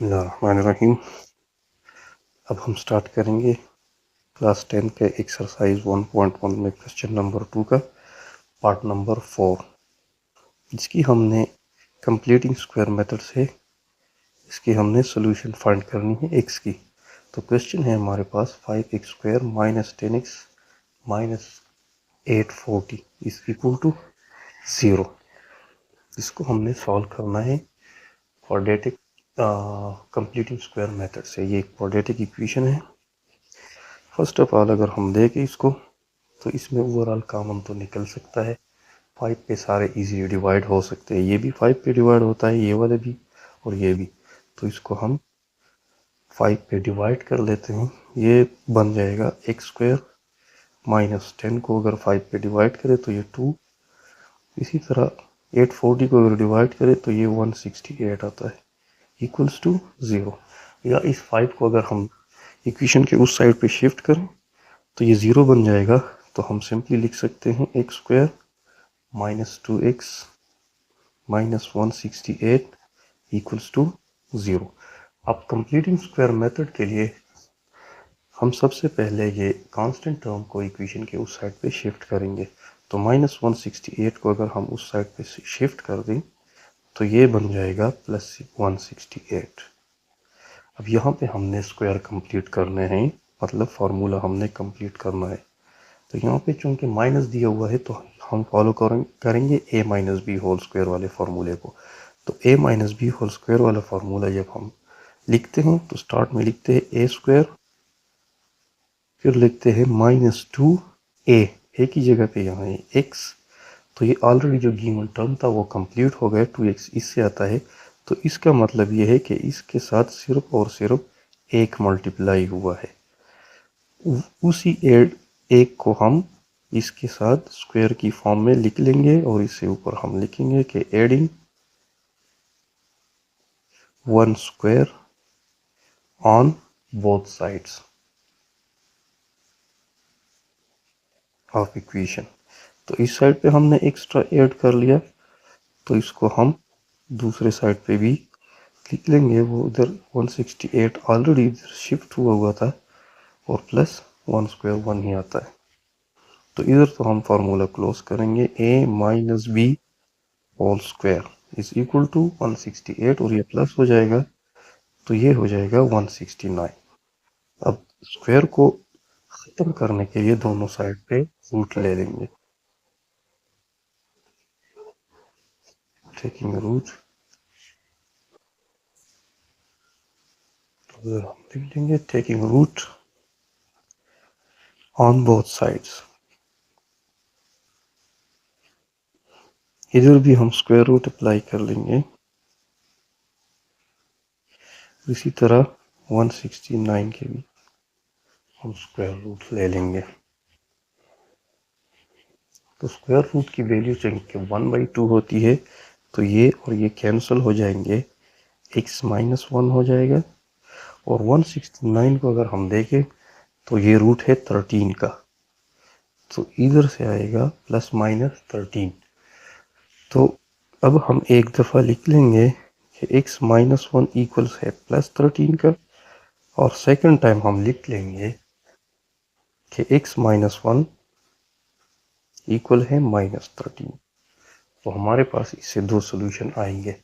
बिस्मिल्लाहिर्रहमानिर्रहीम। अब हम स्टार्ट करेंगे क्लास 10 के एक्सरसाइज 1.1 में क्वेश्चन नंबर 2 का पार्ट नंबर 4, जिसकी हमने कंप्लीटिंग स्क्वायर मेथड से इसकी हमने सोल्यूशन फाइंड करनी है एक्स की। तो क्वेश्चन है हमारे पास 5x² minus 10x minus 840 is equal to 0। इसको हमने सॉल्व करना है क्वाड्रेटिक कंप्लीटिंग स्क्वायर मेथड से। ये एक क्वाड्रेटिक इक्वेशन है। फर्स्ट ऑफ ऑल अगर हम देखें इसको तो इसमें ओवरऑल कॉमन तो निकल सकता है। 5 पे सारे इजीली डिवाइड हो सकते हैं। ये भी 5 पे डिवाइड होता है, ये वाले भी और ये भी। तो इसको हम 5 पे डिवाइड कर लेते हैं। ये बन जाएगा x² माइनस 10 को अगर 5 पे डिवाइड करें तो ये 2। इसी तरह 840 को अगर डिवाइड करें तो ये 168 आता है इक्वल्स टू 0। या इस 5 को अगर हम इक्वेशन के उस साइड पे शिफ्ट करें तो ये 0 बन जाएगा। तो हम सिंपली लिख सकते हैं x² minus 2x minus 168 equals to 0। अब कंप्लीटिंग स्क्वायर मेथड के लिए हम सबसे पहले ये कांस्टेंट टर्म को इक्वेशन के उस साइड पे शिफ्ट करेंगे। तो माइनस 168 को अगर हम उस साइड पे शिफ्ट कर दें तो ये बन जाएगा प्लस 168। अब यहाँ पे हमने स्क्वायर कंप्लीट करने हैं, मतलब फार्मूला हमने कंप्लीट करना है। तो यहाँ पे चूंकि माइनस दिया हुआ है तो हम फॉलो करेंगे a minus B whole square वाले फार्मूले को। तो a minus B whole square वाला फार्मूला जब हम लिखते हैं तो स्टार्ट में लिखते हैं a², फिर लिखते हैं -2a की जगह पे यहाँ है x। तो ये ऑलरेडी जो गिवन टर्म था वो कंप्लीट हो गया, 2x इससे आता है। तो इसका मतलब ये है कि इसके साथ सिर्फ और सिर्फ एक मल्टीप्लाई हुआ है। उसी एक को हम इसके साथ स्क्वायर की फॉर्म में लिख लेंगे और इससे ऊपर हम लिखेंगे कि adding 1 square on both sides of equation. तो इस साइड पे हमने एक्स्ट्रा ऐड कर लिया, तो इसको हम दूसरे साइड पे भी लिख लेंगे। वो इधर 168 ऑलरेडी इधर शिफ्ट हुआ था और प्लस 1² 1 ही आता है। तो इधर तो हम फार्मूला क्लोज करेंगे, a minus B whole square is equal to 168 और ये प्लस हो जाएगा तो ये हो जाएगा 169। अब स्क्वायर को खत्म करने के लिए दोनों साइड पे रूट ले लेंगे। टेकिंग रूट तो हम लिख लेंगे taking root on both sides. इधर भी हम स्क्वायर रूट अप्लाई कर लेंगे। इसी तरह 169 के भी हम स्क्वायर रूट ले लेंगे। तो स्क्वायर रूट की वैल्यू चूंकि 1/2 होती है तो ये और ये कैंसिल हो जाएंगे, x माइनस 1 हो जाएगा। और 169 को अगर हम देखें तो ये रूट है 13 का, तो इधर से आएगा प्लस माइनस 13। तो अब हम एक दफ़ा लिख लेंगे कि x माइनस 1 इक्वल्स है प्लस 13 का, और सेकंड टाइम हम लिख लेंगे कि x माइनस 1 इक्वल है माइनस 13। तो हमारे पास इससे दो सोल्यूशन आएंगे।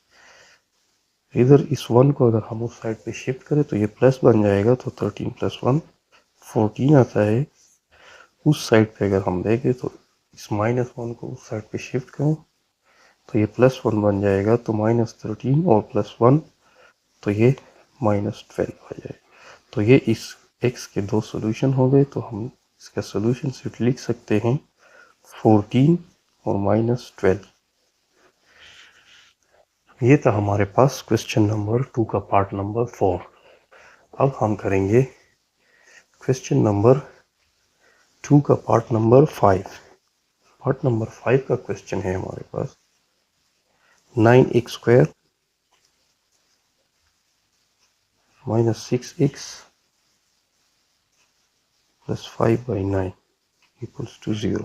इधर इस 1 को अगर हम उस साइड पे शिफ्ट करें तो ये प्लस बन जाएगा, तो 13 प्लस 1 14 आता है। उस साइड पे अगर हम देखें तो इस माइनस 1 को उस साइड पे शिफ्ट करें तो ये प्लस 1 बन जाएगा, तो माइनस 13 और प्लस 1 तो ये माइनस 12 हो जाएगा। तो ये इस x के दो सोल्यूशन हो गए। तो हम इसका सोल्यूशन सिर्फ लिख सकते हैं 14 और माइनस 12। ये था हमारे पास क्वेश्चन नंबर 2 का पार्ट नंबर 4। अब हम करेंगे क्वेश्चन नंबर 2 का पार्ट नंबर 5। पार्ट नंबर 5 का क्वेश्चन है हमारे पास 9x² minus 6x plus 5/9 equals to 0।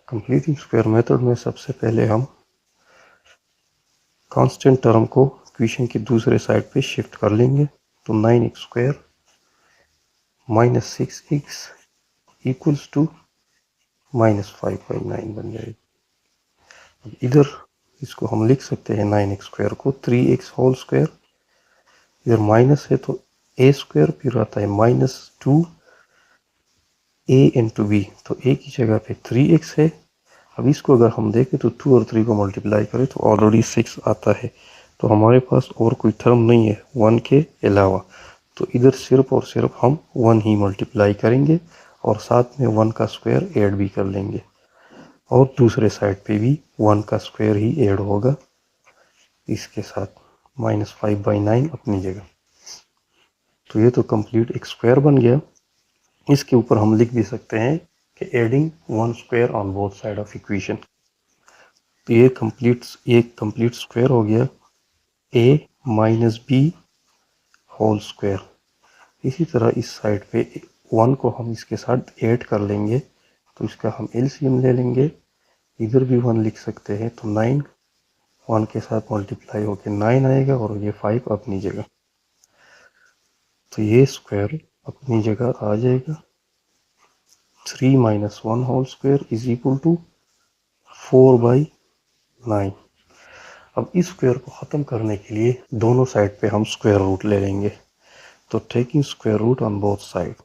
Completing square method में सबसे पहले हम कांस्टेंट टर्म को इक्वेशन के दूसरे साइड पे शिफ्ट कर लेंगे तो 9x² minus 6x equals to -5/9 बन जाएगी। इधर इसको हम लिख सकते हैं 9x² को 3x होल स्क्वायर, इधर माइनस है तो a² फिर आता है -2a इंटू b, तो a की जगह पे 3x है। अब इसको अगर हम देखें तो 2 और 3 को मल्टीप्लाई करें तो ऑलरेडी 6 आता है, तो हमारे पास और कोई टर्म नहीं है 1 के अलावा, तो इधर सिर्फ और सिर्फ हम 1 ही मल्टीप्लाई करेंगे और साथ में 1 का स्क्वायर ऐड भी कर लेंगे और दूसरे साइड पे भी 1 का स्क्वायर ही ऐड होगा इसके साथ, -5/9 अपनी जगह। तो ये तो कंप्लीट एक स्क्वायर बन गया। इसके ऊपर हम लिख भी सकते हैं कि adding 1 square on both side of equation, तो ये कंप्लीट स्क्वायर हो गया a minus b whole square. इसी तरह इस साइड पे 1 को हम इसके साथ ऐड कर लेंगे तो इसका हम एलसीएम ले लेंगे, इधर भी 1 लिख सकते हैं तो 9 1 के साथ मल्टीप्लाई होकर 9 आएगा और ये 5 अपनी जगह, तो ये स्क्वायर अपनी जगह आ जाएगा। 3 - 1 whole square is equal to 4/9। अब इस स्क्वायर को ख़त्म करने के लिए दोनों साइड पे हम स्क्वायर रूट ले लेंगे, तो taking square root on both side,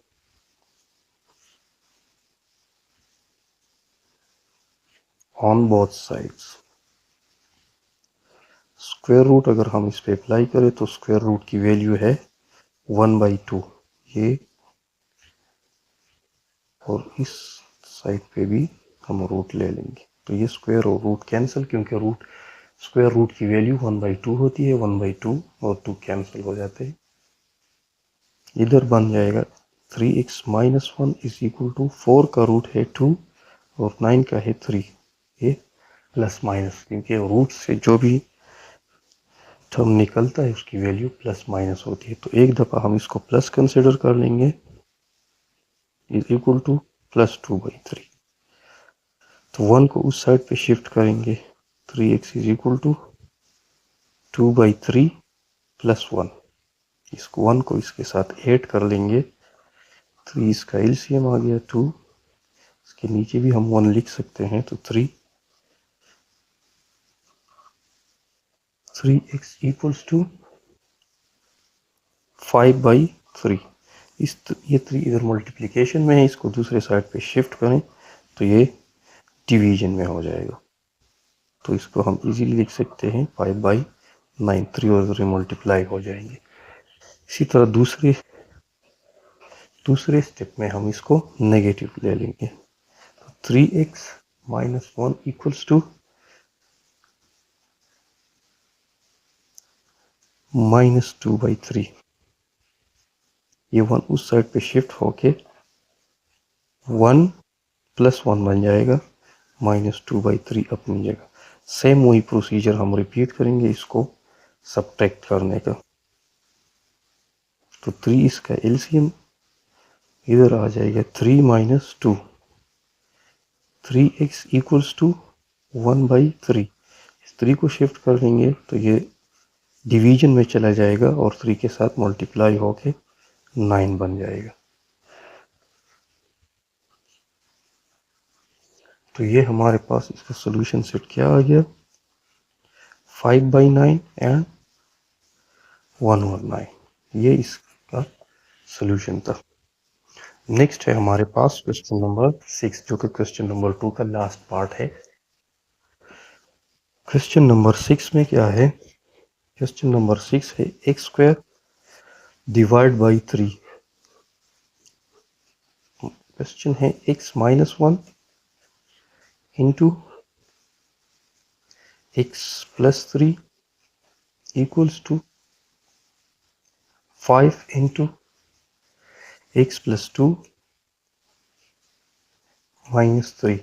square root अगर हम इस पे अप्लाई करें तो स्क्वायर रूट की वैल्यू है 1/2 ये, और इस साइड पे भी हम रूट ले लेंगे, तो ये स्क्वायर और रूट कैंसिल, क्योंकि स्क्वायर रूट की वैल्यू 1/2 होती है, 1/2 और 2 कैंसिल हो जाते हैं। इधर बन जाएगा 3x - 1 इज इक्वल टू 4 का रूट है 2 और 9 का है 3, ये प्लस माइनस, क्योंकि रूट से जो भी टर्म निकलता है उसकी वैल्यू प्लस माइनस होती है, तो एक दफ़ा हम इसको प्लस कंसिडर कर लेंगे, इज इक्वल टू +2/3। तो 1 को उस साइड पे शिफ्ट करेंगे, 3x इज इक्वल टू 2/3 + 1, इसको 1 को इसके साथ ऐड कर लेंगे, 3 इसका एलसीएम आ गया 2, इसके नीचे भी हम 1 लिख सकते हैं तो 3x इक्वल्स टू 5/3। ये 3 इधर मल्टीप्लिकेशन में है, इसको दूसरे साइड पे शिफ्ट करें तो ये डिवीजन में हो जाएगा, तो इसको हम इजीली लिख सकते हैं 5/9, 3 और 3 मल्टीप्लाई हो जाएंगे। इसी तरह दूसरे स्टेप में हम इसको नेगेटिव ले लेंगे, तो 3x - 1 इक्वल्स टू -2/3, ये 1 उस साइड पे शिफ्ट होके 1 + 1 बन जाएगा, -2/3 अपनी जगह। सेम वही प्रोसीजर हम रिपीट करेंगे इसको सब्ट्रैक्ट करने का, तो 3 इसका एलसीएम इधर आ जाएगा 3 - 2, 3x इक्वल्स टू 1/3, इस 3 को शिफ्ट कर देंगे तो ये डिवीजन में चला जाएगा और 3 के साथ मल्टीप्लाई होके 9 बन जाएगा। तो ये हमारे पास इसका सोल्यूशन सेट क्या आ गया, 5/9 एंड 1/9, ये इसका सोल्यूशन था। नेक्स्ट है हमारे पास क्वेश्चन नंबर 6, जो कि क्वेश्चन नंबर 2 का लास्ट पार्ट है। क्वेश्चन नंबर 6 में क्या है, क्वेश्चन नंबर 6 है x² डिवाइड बाई 3। क्वेश्चन है x - 1 into x + 3 equals to 5 into x + 2 - 3।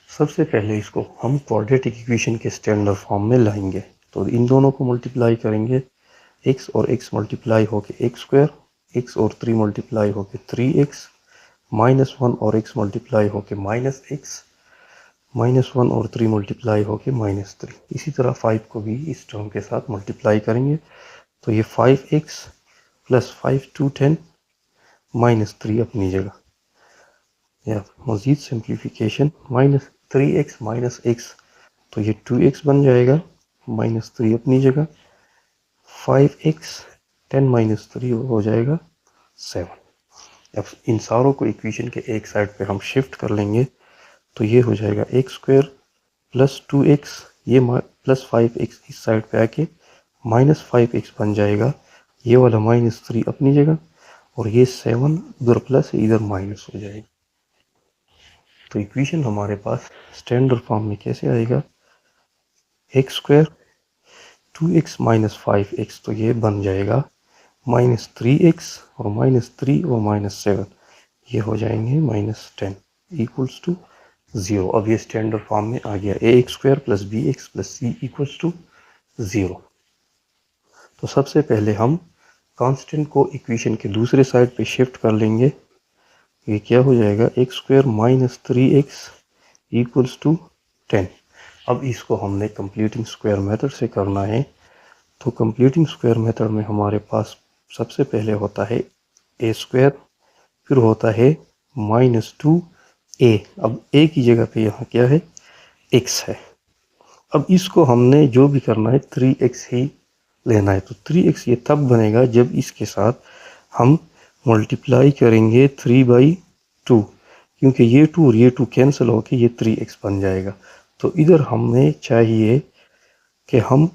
सबसे पहले इसको हम क्वाड्रेटिक इक्वेशन के स्टैंडर्ड फॉर्म में लाएंगे, तो इन दोनों को मल्टीप्लाई करेंगे, x और x मल्टीप्लाई होके x², x और 3 मल्टीप्लाई होके 3x, -1 और x मल्टीप्लाई होके -x, -1 और 3 मल्टीप्लाई होके -3। इसी तरह 5 को भी इस टर्म के साथ मल्टीप्लाई करेंगे तो ये 5x + 5 2 10 -3 अपनी जगह, या मज़ीद सिंप्लीफिकेशन -3x - x तो ये 2x बन जाएगा, -3 अपनी जगह, 5x 10 - 3 हो जाएगा 7। अब इन सारों को इक्वेशन के एक साइड पे हम शिफ्ट कर लेंगे तो ये हो जाएगा x² + 2x, ये + 5x इस साइड पे आके -5x बन जाएगा, ये वाला -3 अपनी जगह, और ये 7 उधर प्लस इधर माइनस हो जाएगा। तो इक्वेशन हमारे पास स्टैंडर्ड फॉर्म में कैसे आएगा, x² 2x - 5x तो ये बन जाएगा -3x और -3 और -7 ये हो जाएंगे -10 = 0। अब ये स्टैंडर्ड फॉर्म में आ गया, ax² + bx + c = 0। तो सबसे पहले हम कांस्टेंट को इक्वेशन के दूसरे साइड पे शिफ्ट कर लेंगे। ये क्या हो जाएगा, x² - 3x = 10। अब इसको हमने कंप्लीटिंग स्क्वायर मेथड से करना है। तो कंप्लीटिंग स्क्वायर मेथड में हमारे पास सबसे पहले होता है a², फिर होता है -2a। अब a की जगह पे यहाँ क्या है, x है। अब इसको हमने जो भी करना है 3x ही लेना है। तो 3x ये तब बनेगा जब इसके साथ हम मल्टीप्लाई करेंगे 3/2, क्योंकि ये 2 और ये 2 कैंसिल होके ये 3x बन जाएगा। तो इधर हमें चाहिए कि हम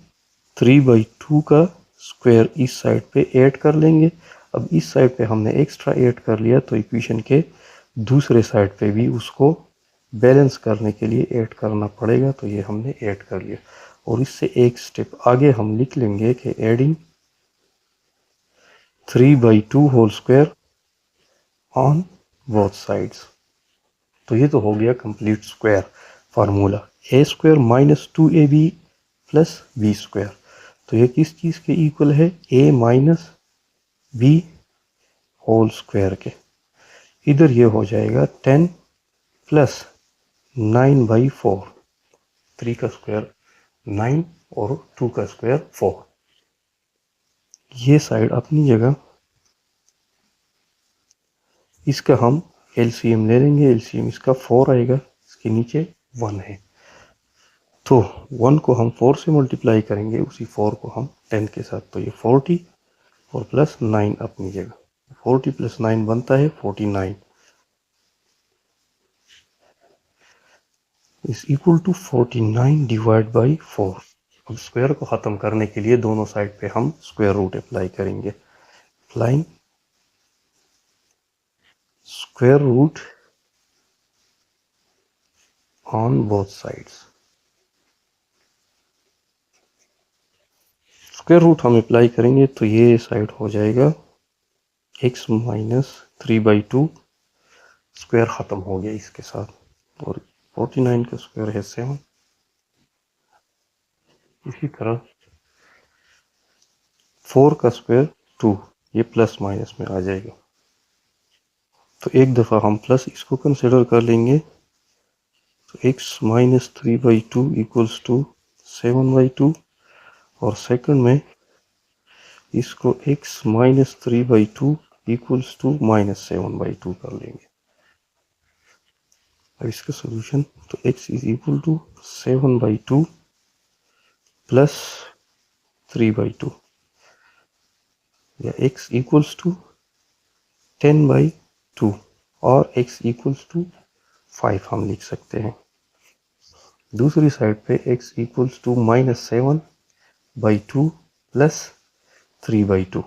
3/2 का स्क्वायर इस साइड पे ऐड कर लेंगे। अब इस साइड पे हमने एक्स्ट्रा ऐड कर लिया तो इक्वेशन के दूसरे साइड पे भी उसको बैलेंस करने के लिए ऐड करना पड़ेगा, तो ये हमने ऐड कर लिया। और इससे एक स्टेप आगे हम लिख लेंगे कि adding 3/2 whole square on both sides. तो ये तो हो गया complete square formula, a² - 2ab + b²। तो ये किस चीज़ के इक्वल है, a - b होल स्क्वायर के। इधर ये हो जाएगा 10 + 9/4, 3 का स्क्वायर 9 और 2 का स्क्वायर 4। ये साइड अपनी जगह, इसका हम एलसीएम ले लेंगे। एलसीएम इसका 4 आएगा, इसके नीचे 1 है। तो 1 को हम 4 से मल्टीप्लाई करेंगे, उसी 4 को हम 10 के साथ, तो ये 40 और +9 अपनी जगह, 40 + 9 बनता है 49 = 49 डिवाइड बाई 4। अब स्क्वायर को ख़त्म करने के लिए दोनों साइड पे हम स्क्वायर रूट अप्लाई करेंगे। Applying square root on both sides. Square root हम अप्लाई करेंगे तो ये साइड हो जाएगा x - 3/2, स्क्वायर ख़त्म हो गया इसके साथ, और 49 का स्क्वायर है 7। इसी तरह 4 का स्क्वायर 2, ये प्लस माइनस में आ जाएगा। तो एक दफ़ा हम प्लस इसको कंसिडर कर लेंगे, तो x - 3/2 = 7/2, और सेकंड में इसको x - 3/2 = -7/2 कर लेंगे। अब इसका सोल्यूशन, तो x = 7/2 + 3/2, या x = 10/2 और x = 5 हम लिख सकते हैं। दूसरी साइड पे x = -7/2 + 3/2,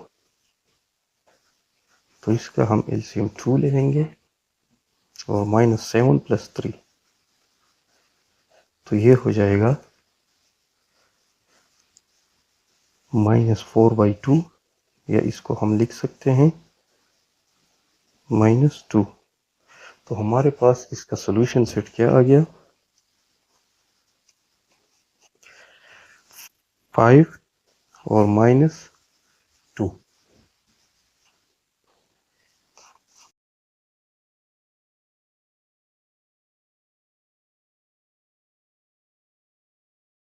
तो इसका हम एलसीएम 2 ले लेंगे, और -7 + 3, तो ये हो जाएगा -4/2, या इसको हम लिख सकते हैं -2। तो हमारे पास इसका सोल्यूशन सेट क्या आ गया, 5 और